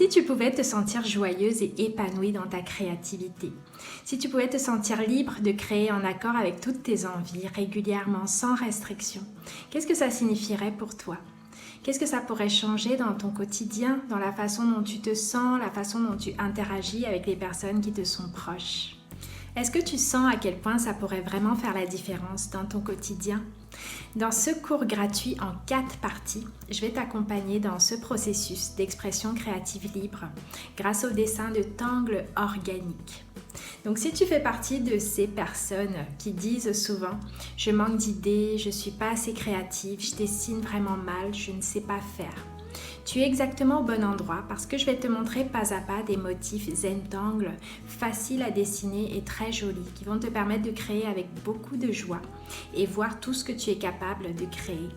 Si tu pouvais te sentir joyeuse et épanouie dans ta créativité, si tu pouvais te sentir libre de créer en accord avec toutes tes envies, régulièrement, sans restriction, qu'est-ce que ça signifierait pour toi? Qu'est-ce que ça pourrait changer dans ton quotidien, dans la façon dont tu te sens, la façon dont tu interagis avec les personnes qui te sont proches? Est-ce que tu sens à quel point ça pourrait vraiment faire la différence dans ton quotidien? Dans ce cours gratuit en 4 parties, je vais t'accompagner dans ce processus d'expression créative libre grâce au dessin de tangles organiques. Donc si tu fais partie de ces personnes qui disent souvent « je manque d'idées, je ne suis pas assez créative, je dessine vraiment mal, je ne sais pas faire », tu es exactement au bon endroit parce que je vais te montrer pas à pas des motifs Zentangle faciles à dessiner et très jolis qui vont te permettre de créer avec beaucoup de joie et voir tout ce que tu es capable de créer.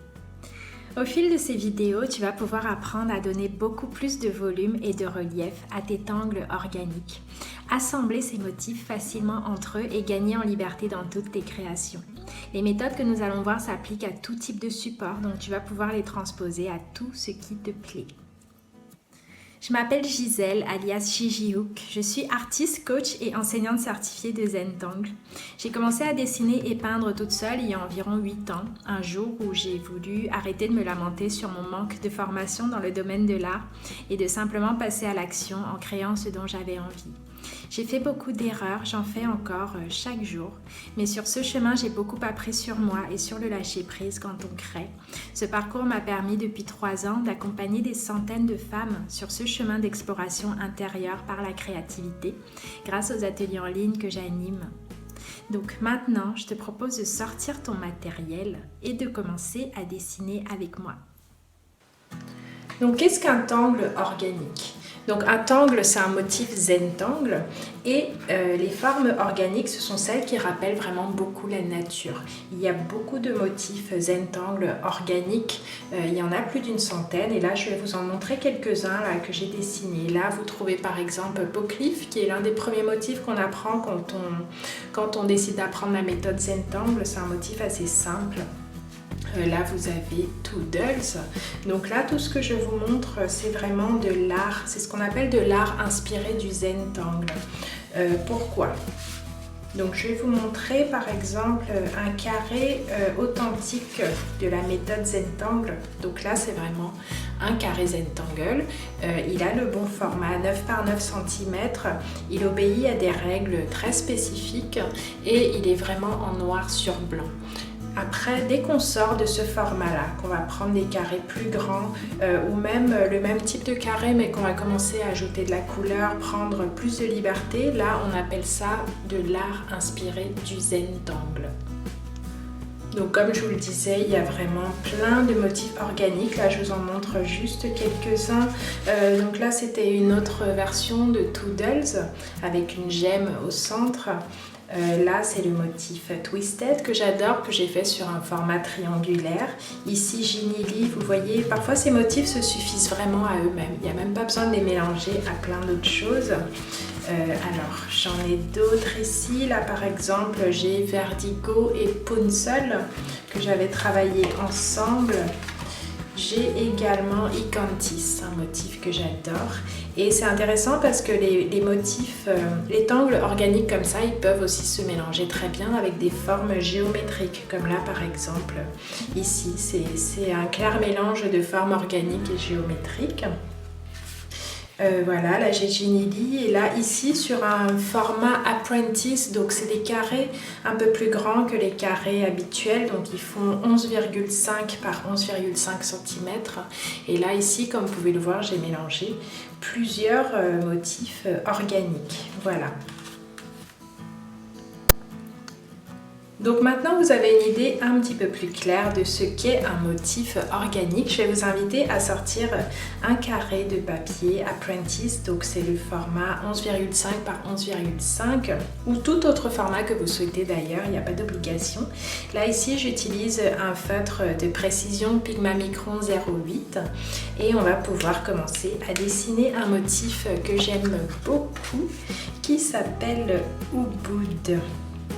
Au fil de ces vidéos, tu vas pouvoir apprendre à donner beaucoup plus de volume et de relief à tes tangles organiques, assembler ces motifs facilement entre eux et gagner en liberté dans toutes tes créations. Les méthodes que nous allons voir s'appliquent à tout type de support, donc tu vas pouvoir les transposer à tout ce qui te plaît. Je m'appelle Gisèle, alias Gigi Hook. Je suis artiste, coach et enseignante certifiée de Zentangle. J'ai commencé à dessiner et peindre toute seule il y a environ 8 ans, un jour où j'ai voulu arrêter de me lamenter sur mon manque de formation dans le domaine de l'art et de simplement passer à l'action en créant ce dont j'avais envie. J'ai fait beaucoup d'erreurs, j'en fais encore chaque jour, mais sur ce chemin, j'ai beaucoup appris sur moi et sur le lâcher-prise quand on crée. Ce parcours m'a permis depuis 3 ans d'accompagner des centaines de femmes sur ce chemin d'exploration intérieure par la créativité, grâce aux ateliers en ligne que j'anime. Donc maintenant, je te propose de sortir ton matériel et de commencer à dessiner avec moi. Donc qu'est-ce qu'un tangle organique ? Donc un tangle, c'est un motif Zentangle et les formes organiques, ce sont celles qui rappellent vraiment beaucoup la nature. Il y a beaucoup de motifs Zentangle organiques, il y en a plus d'une centaine et là je vais vous en montrer quelques-uns là, que j'ai dessinés. Là vous trouvez par exemple Pocliff qui est l'un des premiers motifs qu'on apprend quand on décide d'apprendre la méthode Zentangle. C'est un motif assez simple. Là vous avez Toodles, donc là tout ce que je vous montre c'est vraiment de l'art, c'est ce qu'on appelle de l'art inspiré du Zentangle. Pourquoi ? Donc je vais vous montrer par exemple un carré authentique de la méthode Zentangle. Donc là c'est vraiment un carré Zentangle, il a le bon format 9 par 9 cm, il obéit à des règles très spécifiques et il est vraiment en noir sur blanc. Après, dès qu'on sort de ce format-là, qu'on va prendre des carrés plus grands ou même le même type de carré mais qu'on va commencer à ajouter de la couleur, prendre plus de liberté, là on appelle ça de l'art inspiré du Zentangle. Donc comme je vous le disais, il y a vraiment plein de motifs organiques. Là je vous en montre juste quelques-uns. Donc là c'était une autre version de Toodles avec une gemme au centre. Là c'est le motif Twisted que j'adore, que j'ai fait sur un format triangulaire. Ici Ginny Lee, vous voyez, parfois ces motifs se suffisent vraiment à eux-mêmes. Il n'y a même pas besoin de les mélanger à plein d'autres choses. Alors j'en ai d'autres ici. Là par exemple j'ai Vertigo et Punsel que j'avais travaillé ensemble. J'ai également Icanthis, un motif que j'adore. Et c'est intéressant parce que les motifs, les tangles organiques comme ça, ils peuvent aussi se mélanger très bien avec des formes géométriques. Comme là par exemple, ici, c'est un clair mélange de formes organiques et géométriques. Voilà, là j'ai Ginny Lee et là ici sur un format Apprentice, donc c'est des carrés un peu plus grands que les carrés habituels, donc ils font 11,5 par 11,5 cm et là ici comme vous pouvez le voir j'ai mélangé plusieurs motifs organiques, voilà. Donc maintenant vous avez une idée un petit peu plus claire de ce qu'est un motif organique. Je vais vous inviter à sortir un carré de papier Apprentice, donc c'est le format 11,5 par 11,5 ou tout autre format que vous souhaitez d'ailleurs, il n'y a pas d'obligation. Là ici j'utilise un feutre de précision Pigma Micron 0,8 et on va pouvoir commencer à dessiner un motif que j'aime beaucoup qui s'appelle Ubud.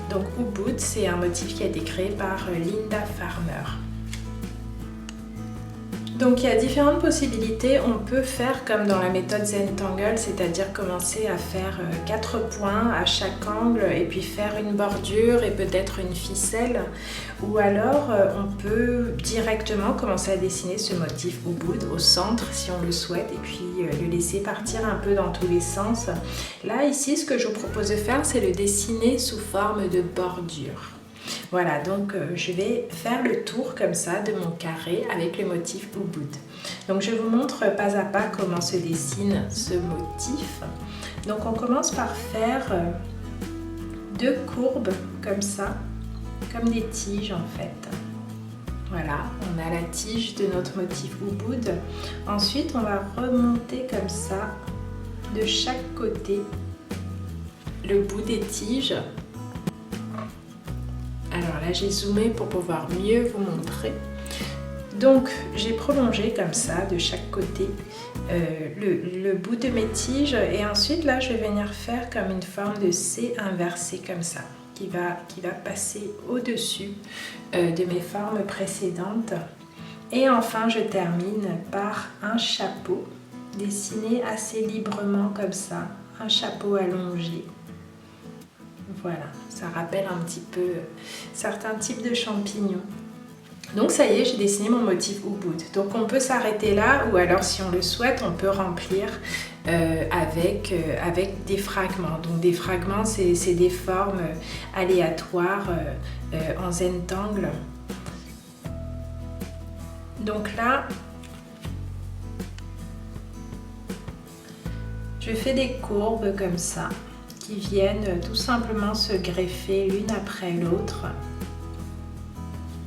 Donc Ubud, c'est un motif qui a été créé par Linda Farmer. Donc il y a différentes possibilités. On peut faire comme dans la méthode Zentangle, c'est-à-dire commencer à faire 4 points à chaque angle et puis faire une bordure et peut-être une ficelle. Ou alors on peut directement commencer à dessiner ce motif Ubud au centre si on le souhaite et puis le laisser partir un peu dans tous les sens. Là ici ce que je vous propose de faire, c'est le dessiner sous forme de bordure. Voilà, donc je vais faire le tour comme ça de mon carré avec le motif Ubud. Donc je vous montre pas à pas comment se dessine ce motif. Donc on commence par faire 2 courbes comme ça, comme des tiges en fait. Voilà, on a la tige de notre motif Ubud. Ensuite on va remonter comme ça de chaque côté le bout des tiges. Alors là, j'ai zoomé pour pouvoir mieux vous montrer. Donc, j'ai prolongé comme ça de chaque côté le bout de mes tiges. Et ensuite, là, je vais venir faire comme une forme de C inversée comme ça, qui va passer au-dessus de mes formes précédentes. Et enfin, je termine par un chapeau dessiné assez librement comme ça, un chapeau allongé. Voilà, ça rappelle un petit peu certains types de champignons. Donc ça y est, j'ai dessiné mon motif Ubud. Donc on peut s'arrêter là ou alors si on le souhaite, on peut remplir avec des fragments. Donc des fragments, c'est des formes aléatoires en Zentangle. Donc là, je fais des courbes comme ça, qui viennent tout simplement se greffer l'une après l'autre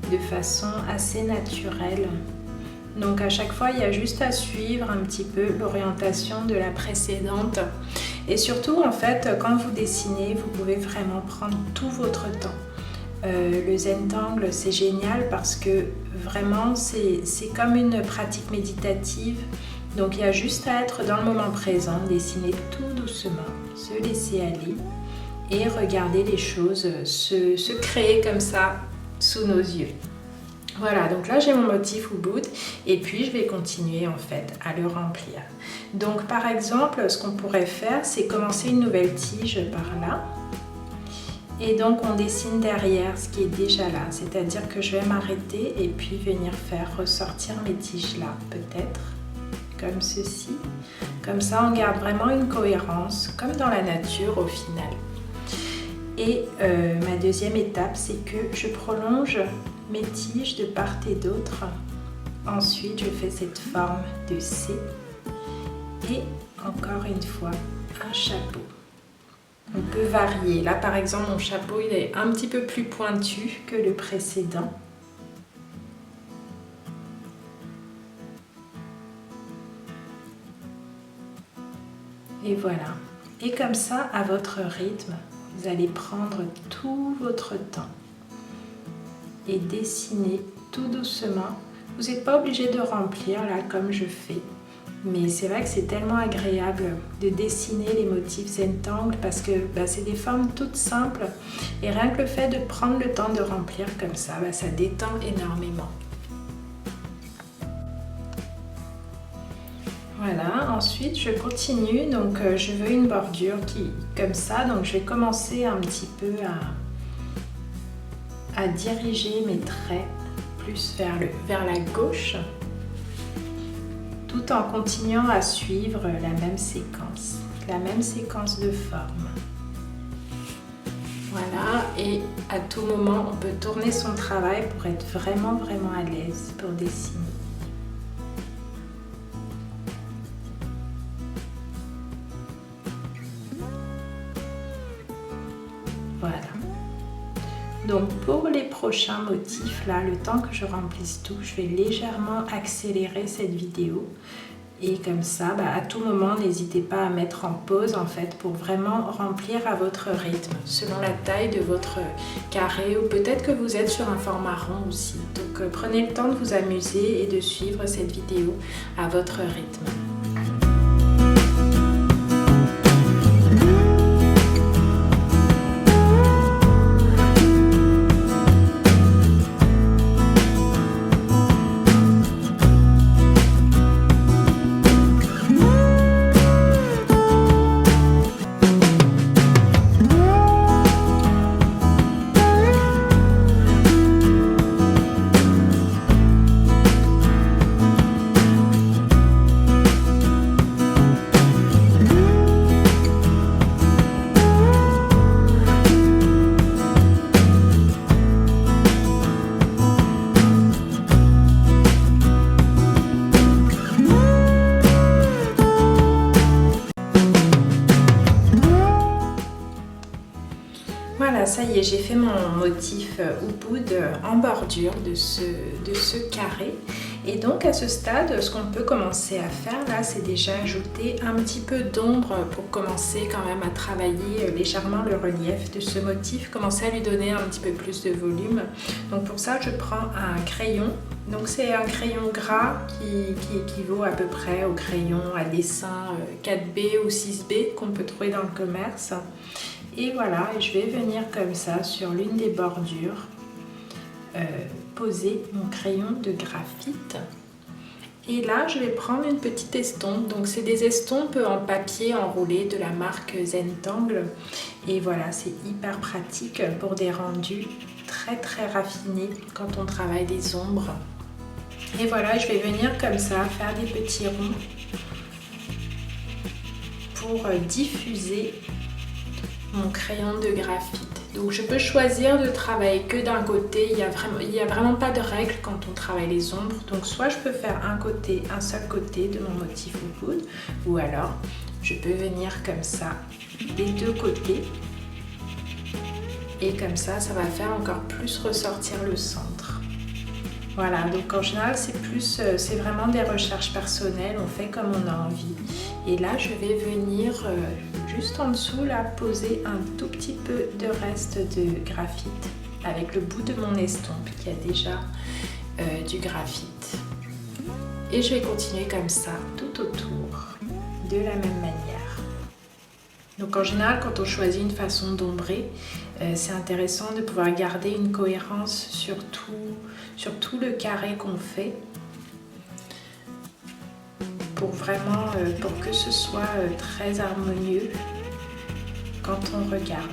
de façon assez naturelle. Donc à chaque fois, il y a juste à suivre un petit peu l'orientation de la précédente. Et surtout, en fait, quand vous dessinez, vous pouvez vraiment prendre tout votre temps. Le Zentangle, c'est génial parce que vraiment, c'est comme une pratique méditative. Donc il y a juste à être dans le moment présent, dessiner tout doucement, se laisser aller et regarder les choses se créer comme ça sous nos yeux. Voilà, donc là j'ai mon motif Ubud et puis je vais continuer en fait à le remplir. Donc par exemple, ce qu'on pourrait faire, c'est commencer une nouvelle tige par là. Et donc on dessine derrière ce qui est déjà là, c'est-à-dire que je vais m'arrêter et puis venir faire ressortir mes tiges là, peut-être. Comme ceci. Comme ça, on garde vraiment une cohérence, comme dans la nature au final. Et ma deuxième étape, c'est que je prolonge mes tiges de part et d'autre. Ensuite, je fais cette forme de C. Et encore une fois, un chapeau. On peut varier. Là, par exemple, mon chapeau, il est un petit peu plus pointu que le précédent. Et voilà. Et comme ça, à votre rythme, vous allez prendre tout votre temps et dessiner tout doucement. Vous n'êtes pas obligé de remplir là comme je fais. Mais c'est vrai que c'est tellement agréable de dessiner les motifs Zentangle parce que c'est des formes toutes simples. Et rien que le fait de prendre le temps de remplir comme ça, ça détend énormément. Voilà, ensuite je continue, donc je veux une bordure qui comme ça, donc je vais commencer un petit peu à diriger mes traits plus vers la gauche, tout en continuant à suivre la même séquence de formes. Voilà, et à tout moment, on peut tourner son travail pour être vraiment à l'aise pour dessiner. Voilà. Donc pour les prochains motifs, là, le temps que je remplisse tout, je vais légèrement accélérer cette vidéo. Et comme ça, à tout moment, n'hésitez pas à mettre en pause en fait pour vraiment remplir à votre rythme, selon la taille de votre carré ou peut-être que vous êtes sur un format rond aussi. Donc prenez le temps de vous amuser et de suivre cette vidéo à votre rythme. et j'ai fait mon motif Ubud en bordure de ce carré. Et donc à ce stade, ce qu'on peut commencer à faire là, c'est déjà ajouter un petit peu d'ombre pour commencer quand même à travailler légèrement le relief de ce motif, commencer à lui donner un petit peu plus de volume. Donc pour ça, je prends un crayon. Donc c'est un crayon gras qui équivaut à peu près au crayon à dessin 4B ou 6B qu'on peut trouver dans le commerce. Et voilà, je vais venir comme ça sur l'une des bordures. Poser mon crayon de graphite et là je vais prendre une petite estompe. Donc c'est des estompes en papier enroulé de la marque Zentangle et voilà, c'est hyper pratique pour des rendus très raffinés quand on travaille des ombres. Et voilà, je vais venir comme ça faire des petits ronds pour diffuser mon crayon de graphite. Donc je peux choisir de travailler que d'un côté, il n'y a vraiment pas de règle quand on travaille les ombres. Donc soit je peux faire un seul côté de mon motif Ubud, ou alors je peux venir comme ça des deux côtés. Et comme ça, ça va faire encore plus ressortir le centre. Voilà, donc en général c'est vraiment des recherches personnelles, on fait comme on a envie. Et là je vais venir juste en dessous là poser un tout petit peu de reste de graphite avec le bout de mon estompe qui a déjà du graphite. Et je vais continuer comme ça tout autour de la même manière. Donc en général quand on choisit une façon d'ombrer, c'est intéressant de pouvoir garder une cohérence sur tout le carré qu'on fait pour que ce soit très harmonieux quand on regarde.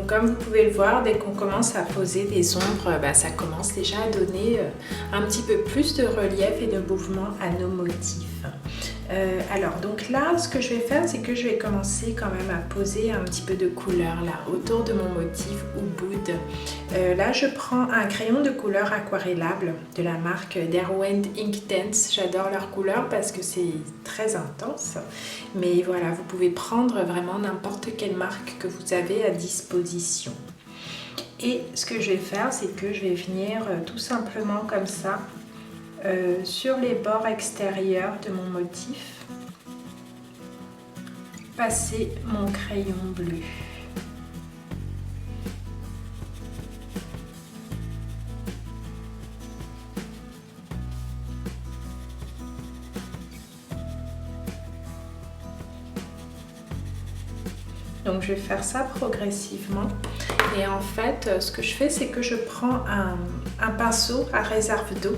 Comme vous pouvez le voir, dès qu'on commence à poser des ombres, ça commence déjà à donner un petit peu plus de relief et de mouvement à nos motifs. Alors donc là, ce que je vais faire, c'est que je vais commencer quand même à poser un petit peu de couleur là autour de mon motif Ubud. Là, je prends un crayon de couleur aquarellable de la marque Derwent Inktense. J'adore leur couleur parce que c'est très intense. Mais voilà, vous pouvez prendre vraiment n'importe quelle marque que vous avez à disposition. Et ce que je vais faire, c'est que je vais venir tout simplement comme ça sur les bords extérieurs de mon motif, passer mon crayon bleu. Donc je vais faire ça progressivement et en fait ce que je fais, c'est que je prends un pinceau à réserve d'eau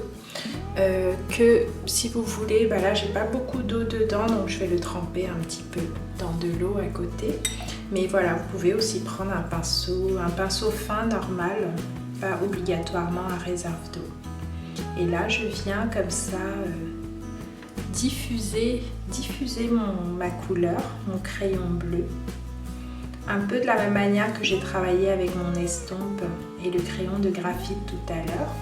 que si vous voulez, là j'ai pas beaucoup d'eau dedans donc je vais le tremper un petit peu dans de l'eau à côté, mais voilà, vous pouvez aussi prendre un pinceau fin normal, pas obligatoirement à réserve d'eau. Et là je viens comme ça diffuser ma couleur, mon crayon bleu, un peu de la même manière que j'ai travaillé avec mon estompe et le crayon de graphite tout à l'heure.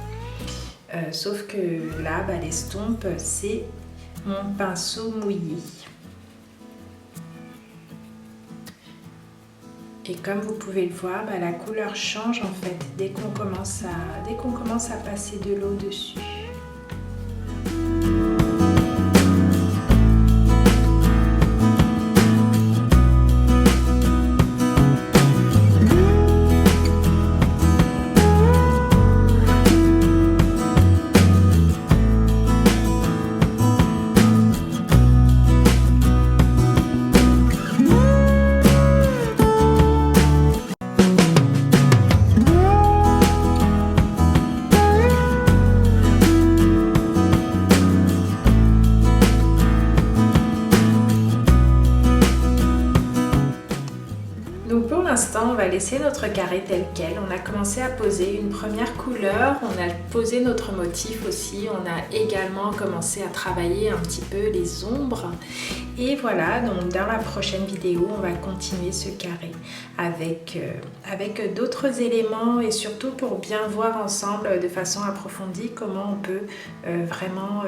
Sauf que là, l'estompe, c'est mon pinceau mouillé. Et comme vous pouvez le voir, la couleur change en fait dès qu'on commence à passer de l'eau dessus. laisser notre carré tel quel. On a commencé à poser une première couleur, on a posé notre motif aussi, on a également commencé à travailler un petit peu les ombres. Et voilà, donc dans la prochaine vidéo, on va continuer ce carré avec d'autres éléments et surtout pour bien voir ensemble de façon approfondie comment on peut vraiment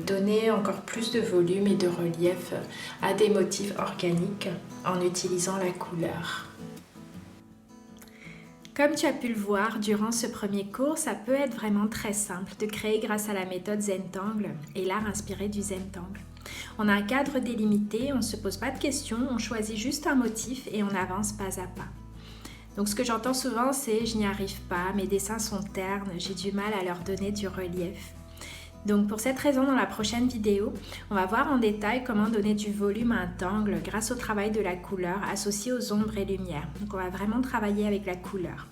donner encore plus de volume et de relief à des motifs organiques en utilisant la couleur. Comme tu as pu le voir durant ce premier cours, ça peut être vraiment très simple de créer grâce à la méthode Zentangle et l'art inspiré du Zentangle. On a un cadre délimité, on ne se pose pas de questions, on choisit juste un motif et on avance pas à pas. Donc ce que j'entends souvent c'est « je n'y arrive pas, mes dessins sont ternes, j'ai du mal à leur donner du relief ». Donc pour cette raison, dans la prochaine vidéo, on va voir en détail comment donner du volume à un tangle grâce au travail de la couleur associé aux ombres et lumières. Donc on va vraiment travailler avec la couleur.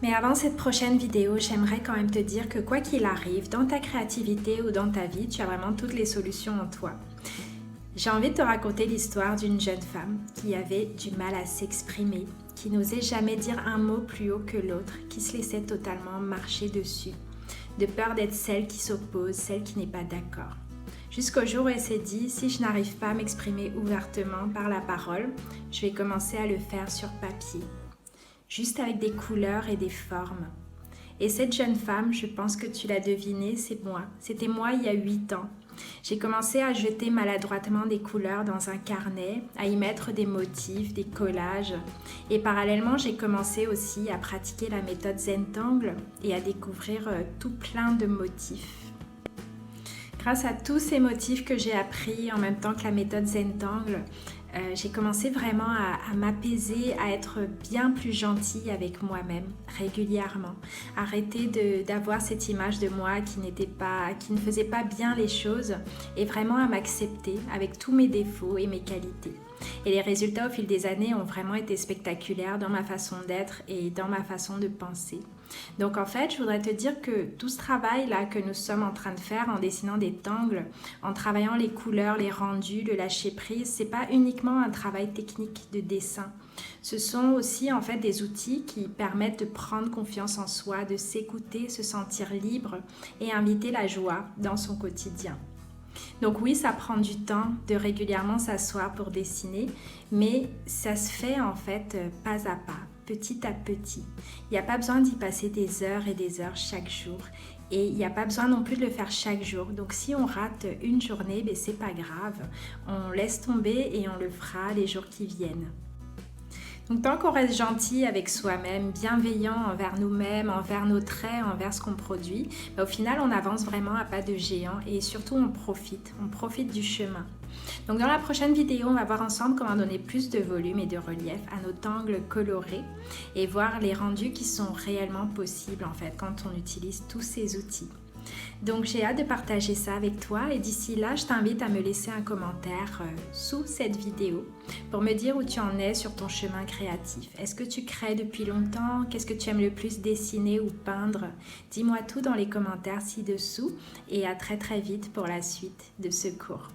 Mais avant cette prochaine vidéo, j'aimerais quand même te dire que quoi qu'il arrive, dans ta créativité ou dans ta vie, tu as vraiment toutes les solutions en toi. J'ai envie de te raconter l'histoire d'une jeune femme qui avait du mal à s'exprimer, qui n'osait jamais dire un mot plus haut que l'autre, qui se laissait totalement marcher dessus, de peur d'être celle qui s'oppose, celle qui n'est pas d'accord. Jusqu'au jour où elle s'est dit, si je n'arrive pas à m'exprimer ouvertement par la parole, je vais commencer à le faire sur papier, juste avec des couleurs et des formes. Et cette jeune femme, je pense que tu l'as deviné, c'est moi. C'était moi il y a 8 ans. J'ai commencé à jeter maladroitement des couleurs dans un carnet, à y mettre des motifs, des collages. Et parallèlement, j'ai commencé aussi à pratiquer la méthode Zentangle et à découvrir tout plein de motifs. Grâce à tous ces motifs que j'ai appris en même temps que la méthode Zentangle, j'ai commencé vraiment à m'apaiser, à être bien plus gentille avec moi-même régulièrement. Arrêter d'avoir cette image de moi qui ne faisait pas bien les choses et vraiment à m'accepter avec tous mes défauts et mes qualités. Et les résultats au fil des années ont vraiment été spectaculaires dans ma façon d'être et dans ma façon de penser. Donc en fait, je voudrais te dire que tout ce travail-là que nous sommes en train de faire en dessinant des tangles, en travaillant les couleurs, les rendus, le lâcher-prise, c'est pas uniquement un travail technique de dessin. Ce sont aussi en fait des outils qui permettent de prendre confiance en soi, de s'écouter, se sentir libre et inviter la joie dans son quotidien. Donc oui, ça prend du temps de régulièrement s'asseoir pour dessiner, mais ça se fait en fait pas à pas, petit à petit. Il n'y a pas besoin d'y passer des heures et des heures chaque jour. Et il n'y a pas besoin non plus de le faire chaque jour. Donc si on rate une journée, ben c'est pas grave. On laisse tomber et on le fera les jours qui viennent. Donc tant qu'on reste gentil avec soi-même, bienveillant envers nous-mêmes, envers nos traits, envers ce qu'on produit, au final on avance vraiment à pas de géant et surtout on profite du chemin. Donc dans la prochaine vidéo, on va voir ensemble comment donner plus de volume et de relief à nos tangles colorés et voir les rendus qui sont réellement possibles en fait quand on utilise tous ces outils. Donc j'ai hâte de partager ça avec toi et d'ici là, je t'invite à me laisser un commentaire sous cette vidéo pour me dire où tu en es sur ton chemin créatif. Est-ce que tu crées depuis longtemps? Qu'est-ce que tu aimes le plus dessiner ou peindre? Dis-moi tout dans les commentaires ci-dessous et à très très vite pour la suite de ce cours.